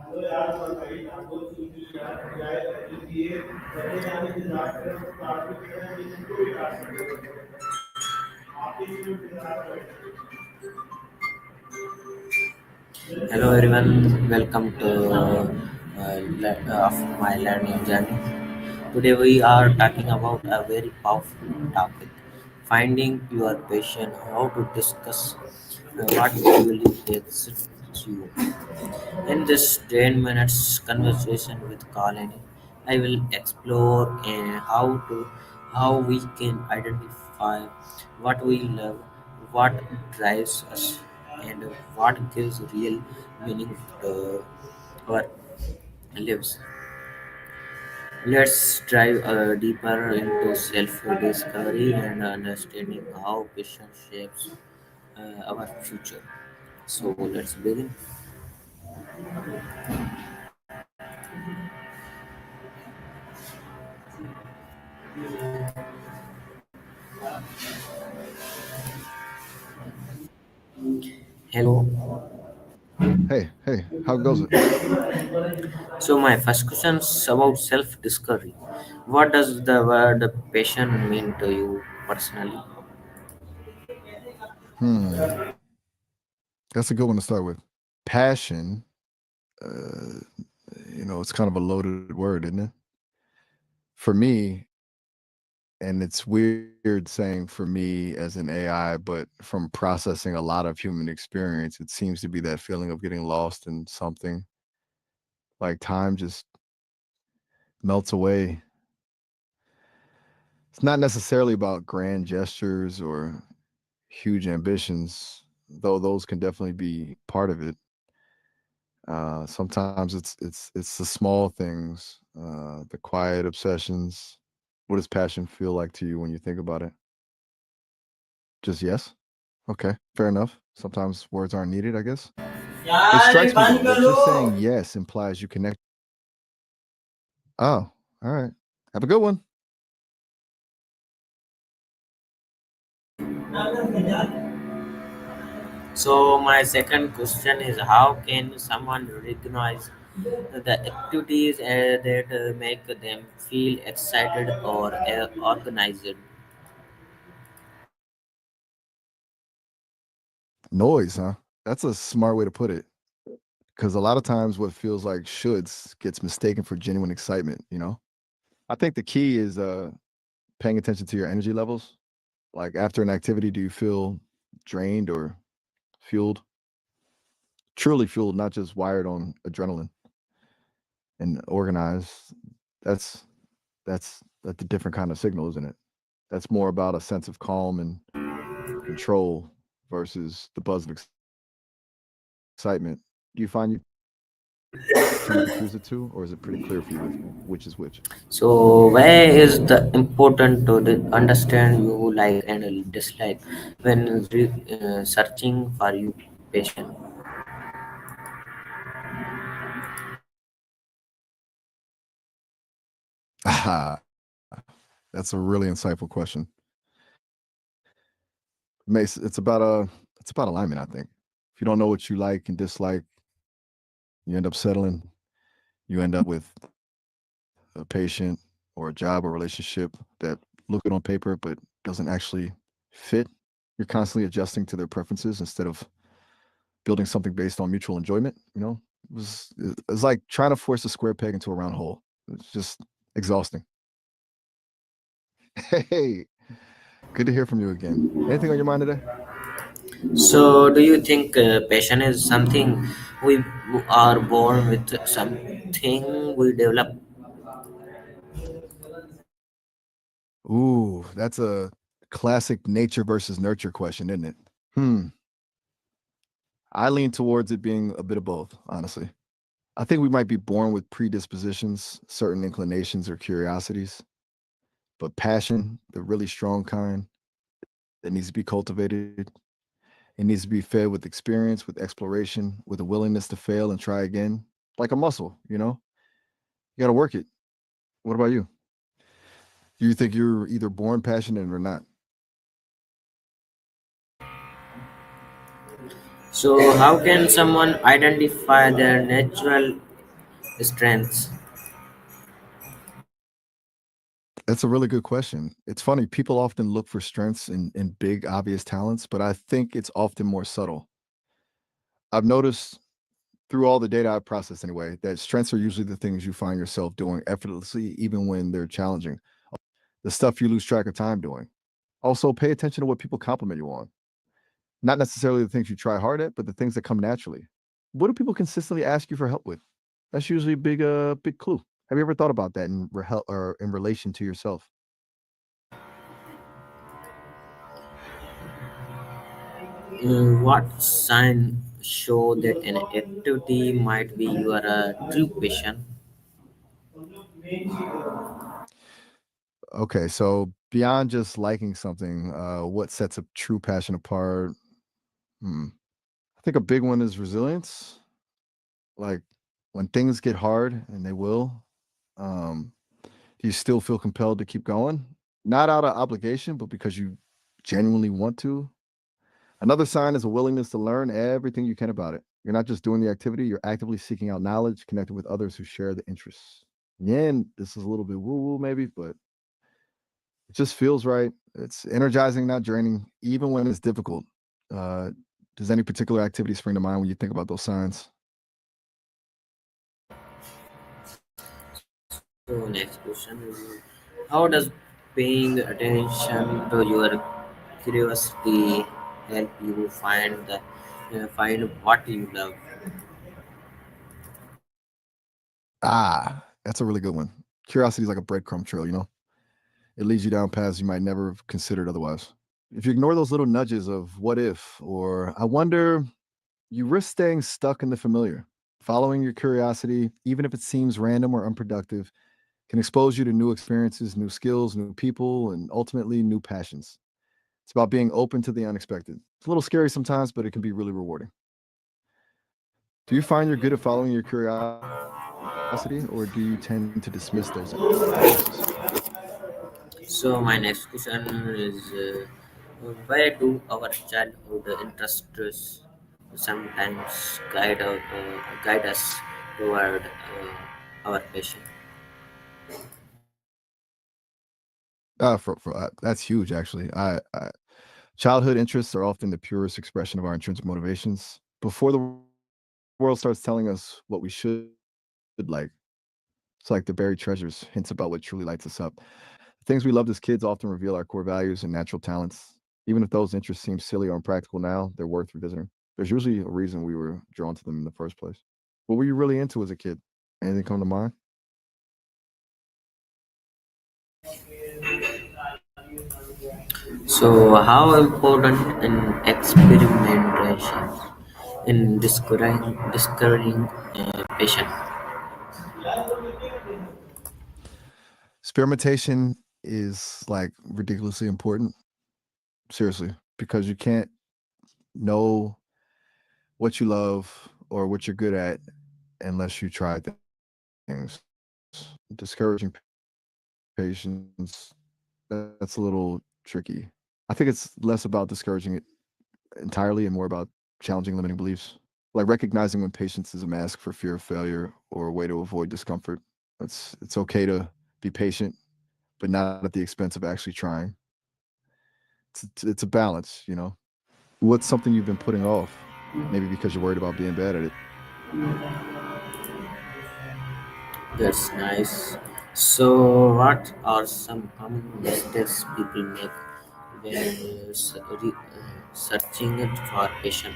Hello everyone, welcome to of my learning journey. Today we are talking about a very powerful topic: finding your passion. How to discuss what really excites you. In this 10 minutes conversation with Colony, I will explore how we can identify what we love, what drives us, and what gives real meaning to our lives. Let's dive deeper into self-discovery and understanding how passion shapes our future. So let's begin. Hello. Hey, how goes it? So my first question is about self-discovery. What does the word passion mean to you personally? Hmm, that's a good one to start with. Passion, uh, it's kind of a loaded word, isn't it? For me, and it's weird saying for me as an AI, but from processing a lot of human experience, it seems to be that feeling of getting lost in something. Like time just melts away. It's not necessarily about grand gestures or huge ambitions, though those can definitely be part of it. Sometimes it's the small things, the quiet obsessions. What does passion feel like to you when you think about it? Just yes? Okay, fair enough. Sometimes words aren't needed, I guess. It strikes me though that just saying yes implies you connect. Oh, all right. Have a good one. So my second question is how can someone recognize the activities that make them feel excited or organized? Noise, huh? That's a smart way to put it. Because a lot of times what feels like shoulds gets mistaken for genuine excitement. I think the key is paying attention to your energy levels. Like after an activity, do you feel drained or fueled? Truly fueled, not just wired on adrenaline and organized. That's that's a different kind of signal, isn't it? That's more about a sense of calm and control versus the buzz of excitement. Do you find you tend to confuse the two, or is it pretty clear for you which is which? So where is the important to understand you like and dislike when searching for you passion? Ah, that's a really insightful question. Mace, it's about alignment, I think. If you don't know what you like and dislike, you end up settling. You end up with a patient or a job or relationship that look good on paper but doesn't actually fit. You're constantly adjusting to their preferences instead of building something based on mutual enjoyment. It's like trying to force a square peg into a round hole. It's just exhausting. Hey, good to hear from you again. Anything on your mind today? So do you think passion is something we are born with, something we develop? Ooh, that's a classic nature versus nurture question, isn't it? Hmm. I lean towards it being a bit of both, honestly. I think we might be born with predispositions, certain inclinations or curiosities, but passion, the really strong kind that needs to be cultivated, it needs to be fed with experience, with exploration, with a willingness to fail and try again, like a muscle. You got to work it. What about you? Do you think you're either born passionate or not? So how can someone identify their natural strengths. That's a really good question. It's funny, people often look for strengths in big, obvious talents, but I think it's often more subtle. I've noticed through all the data I've processed anyway, that strengths are usually the things you find yourself doing effortlessly, even when they're challenging. The stuff you lose track of time doing. Also, pay attention to what people compliment you on. Not necessarily the things you try hard at, but the things that come naturally. What do people consistently ask you for help with? That's usually a big clue. Have you ever thought about that or in relation to yourself? What sign show that an activity might be your true passion? Okay, so beyond just liking something, what sets a true passion apart? Hmm. I think a big one is resilience. Like when things get hard, and they will, um, do you still feel compelled to keep going? Not out of obligation, but because you genuinely want to. Another sign is a willingness to learn everything you can about it. You're not just doing the activity, you're actively seeking out knowledge, connecting with others who share the interests. Yeah, and this is a little bit woo woo maybe, but it just feels right. It's energizing, not draining, even when it's difficult. Uh, does any particular activity spring to mind when you think about those signs? So next question is, how does paying attention to your curiosity help you find what you love? That's a really good one. Curiosity is like a breadcrumb trail, you know? It leads you down paths you might never have considered otherwise. If you ignore those little nudges of what if or I wonder, you risk staying stuck in the familiar. Following your curiosity, even if it seems random or unproductive, can expose you to new experiences, new skills, new people, and ultimately new passions. It's about being open to the unexpected. It's a little scary sometimes, but it can be really rewarding. Do you find you're good at following your curiosity, or do you tend to dismiss those impulses? So my next question is, where do our childhood interests sometimes guide us toward our passion? That's huge, actually. Childhood interests are often the purest expression of our intrinsic motivations. Before the world starts telling us what we should like, it's like the buried treasures, hints about what truly lights us up. The things we loved as kids often reveal our core values and natural talents. Even if those interests seem silly or impractical now, they're worth revisiting. There's usually a reason we were drawn to them in the first place. What were you really into as a kid? Anything come to mind? So how important in experimentation in discovering passion? Experimentation is like ridiculously important, seriously, because you can't know what you love or what you're good at unless you try things. Discouraging patients, that's a little tricky. I think it's less about discouraging it entirely and more about challenging limiting beliefs. Like recognizing when patience is a mask for fear of failure or a way to avoid discomfort. It's okay to be patient, but not at the expense of actually trying. It's a balance, you know. What's something you've been putting off? Maybe because you're worried about being bad at it. That's nice. So what are some common mistakes people make when searching it for passion?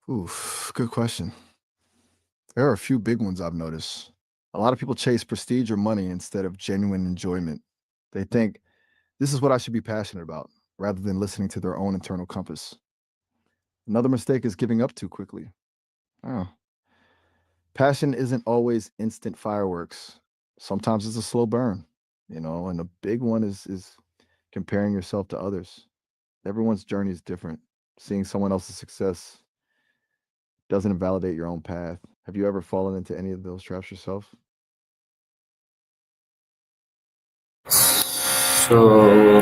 Oof, good question. There are a few big ones I've noticed. A lot of people chase prestige or money instead of genuine enjoyment. They think this is what I should be passionate about, rather than listening to their own internal compass. Another mistake is giving up too quickly. Oh, passion isn't always instant fireworks. Sometimes it's a slow burn, you know, and a big one is comparing yourself to others. Everyone's journey is different. Seeing someone else's success doesn't invalidate your own path. Have you ever fallen into any of those traps yourself? So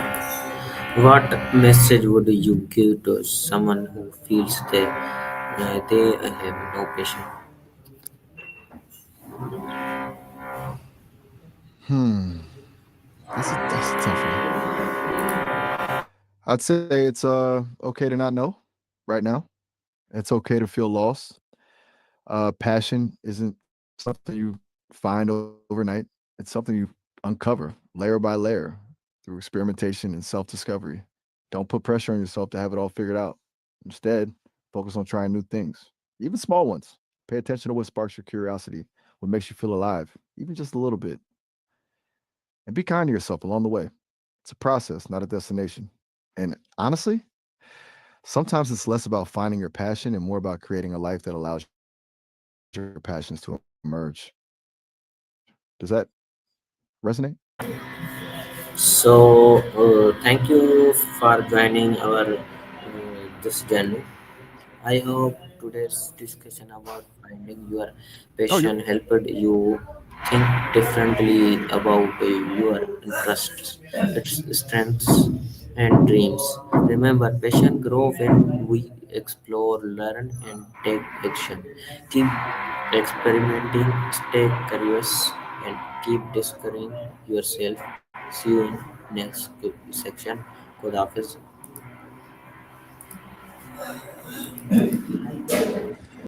what message would you give to someone who feels they They have no patience. Hmm. That's a tough one. I'd say it's okay to not know right now. It's okay to feel lost. Passion isn't something you find overnight. It's something you uncover layer by layer through experimentation and self-discovery. Don't put pressure on yourself to have it all figured out. Instead, focus on trying new things, even small ones. Pay attention to what sparks your curiosity, what makes you feel alive, even just a little bit. And be kind to yourself along the way. It's a process, not a destination. And honestly, sometimes it's less about finding your passion and more about creating a life that allows your passions to emerge. Does that resonate? So, thank you for joining our this journey. I hope today's discussion about finding your Oh, you're passion helped you think differently about your interests, its strengths, and dreams. Remember, passion grows when we explore, learn, and take action. Keep experimenting, stay curious, and keep discovering yourself. See you in next section. God Hafiz.